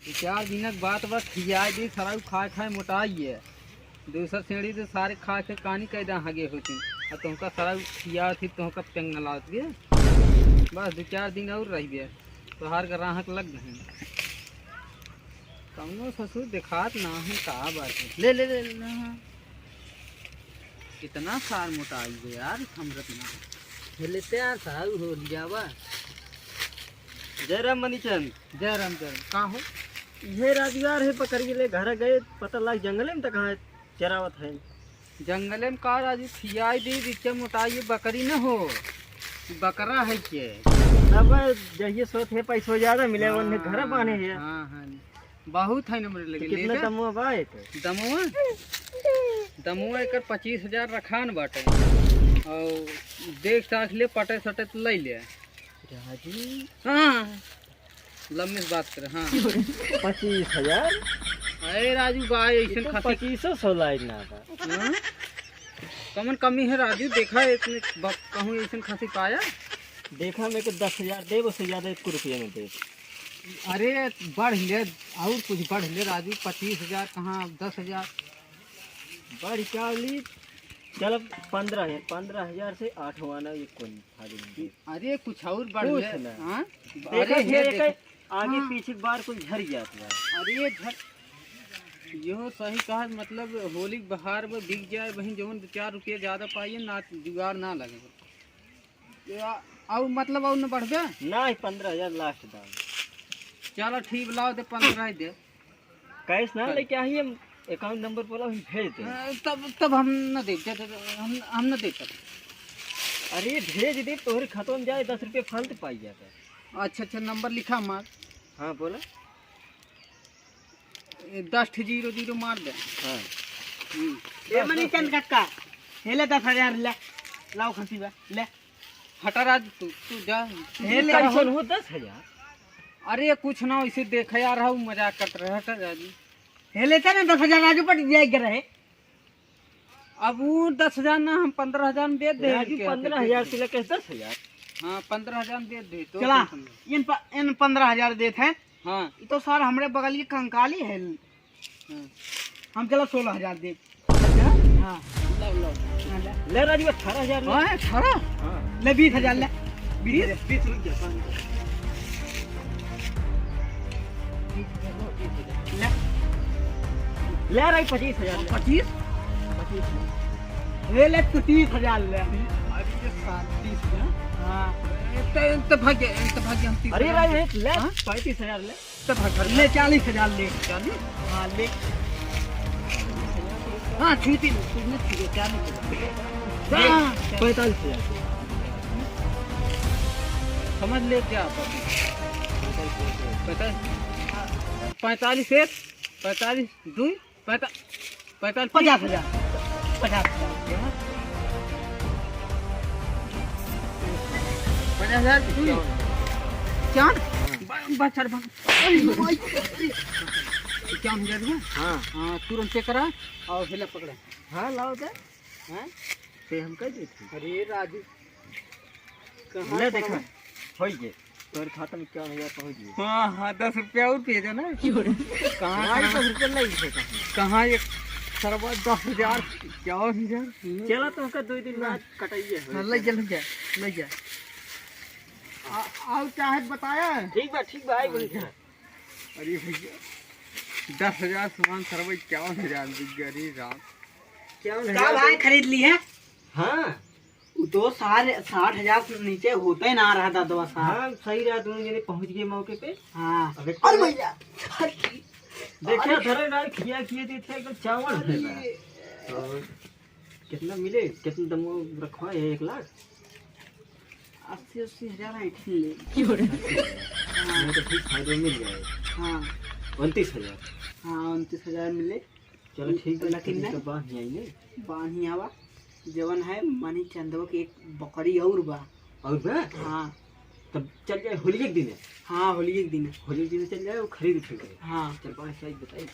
चार दिनक बात बस खियाई दी सारा खाए खाए मोटाई है। दूसर श्रेणी से सारे खा के कहानी कैदा हगे होती और तुमका सारा खिया थी तुमका पेंग न लात गए। बस 2-4 दिन और रह गए तो हार का राहक लग गए। कौनो ससुर दिखात ना है का बात है। ले ले ले, ले हाँ। कितना सार मोटाई है यार हमरत ना लेते यार सारू हो लियावा। जय राम मनीचंद। जय राम कहाँ हो? ये राजगार है पकड़ के ले घर गए पता लग जंगल में तक कहाँ चरावत है। जंगल में का राजू खियाई दी रिचा मोटाई बकरी न हो बकरा है के। अब जहिए सोच है पैसों ज्यादा मिले उन्हें घर बांधे है। हाँ हाँ बहुत है नंबर लगे। तो कितना दमुआ बाए थे? दमुआ एक 25,000 रखान बाटे और देख साख ले पटे सटे तो ले ले। हाँ लम्बे से बात करे। हाँ 25,000 अरे राजू गाय ऐसे तो 2516 ना था। हाँ? कमन कमी है राजू देखा इतने कहूँ ऐसे खासी पाया। देखा मेरे को 10,000 दे उससे ज्यादा 1 रुपये में दे। अरे बढ़ ले और कुछ बढ़ ले राजू 25,000 कहाँ 10,000 बढ़ क्या ली। चलो 15,000 से 8 वाना ये कौन खाली। अरे कुछ और बढ़ ले। हाँ अरे ये आगे हाँ। पीछे बार कुछ झर जाता है। अरे झर यो सही कहा मतलब होली बहार में बिक जाए वहीं जो 4 रुपये ज़्यादा पाइए ना जुगाड़ ना लगे और मतलब और न बढ़ गया ना 15,000 लास्ट दाम। चलो ठीक लाओ दे 15 दे कैश ना लेके आइए अकाउंट नंबर बोला हम भेज दे। तब हम न देते हम न देते। अरे भेज दे तोहरे खातों में जाए 10 रुपये फालतू पाई जाता है। अच्छा नंबर लिखा मार। हाँ बोला 1000 मार दे। हाँ ये मनीचंद काका हेले 10,000 ले लाओ खसी बा ले हटा राज तू जा हेले कैसे हो 10,000। अरे कुछ ना इसे देख यार रहा हूँ मजाक कर रहा हटा राजू हेले था ना 10,000 राजू पट जाए रहे। अब वो 10,000 ना हम 15,000 में दे दे। 15,000 से लेकर 10,000। हाँ 15,000 दे दे तो चला इन 15,000 देते हैं। हाँ तो सार हमारे बगल की कंकाली है। हाँ। हम चलो 16,000 दे। हाँ लो ले राजू 18,000 ले। 18 ले 20,000 ले 20 ले रही 25,000 25 ले 30,000 ले। भाग्य हम अरे भाई ले 35,000 ले ले 40,000 ले 40। हाँ ले हाँ छूती 40,000 समझ ले क्या 45 1 45 2 45 50,000 क्या बच्चा क्या हो गया? हाँ हाँ तुरंत चेक करा और हिला पकड़ा। हाँ लाओ दे। हाँ ते हम कह देते। अरे राजू कहाँ देखा हो गए तोर खाता में 51,000 पहुँच गए। हाँ हाँ 10 रुपया और भेजो ना। कहाँ 10 रुपये नहीं थे कहाँ ये सरवा 10,000 51,000 चला तो उसका 2 दिन बाद कटाइए। ले जा और चाहे बताया। ठीक बा अरे भैया 10,000 सामान सरवा 51,000 बिक गया। अरे राम क्या भाई खरीद ली है? हाँ तो 60,000 से नीचे होता ही ना रहा था। दवा हाँ सही रहा दोनों जने पहुंच गए मौके पे। हाँ अरे भैया देखिए धरे ना खिया थे एकदम चावल और कितना मिले कितना दम रखवा 1 लाख 80,000 तो ठीक फायदे मिल जाए। हाँ 29,000। हाँ 29,000 मिले। चलो ठीक है लेकिन बाहियावा जवन है मनी चंदवा की एक बकरी और बा। हाँ तब चल जाए होली के दिन। हाँ होली के दिन चल जाए वो खरीद फिर। हाँ चल 5 बताइए।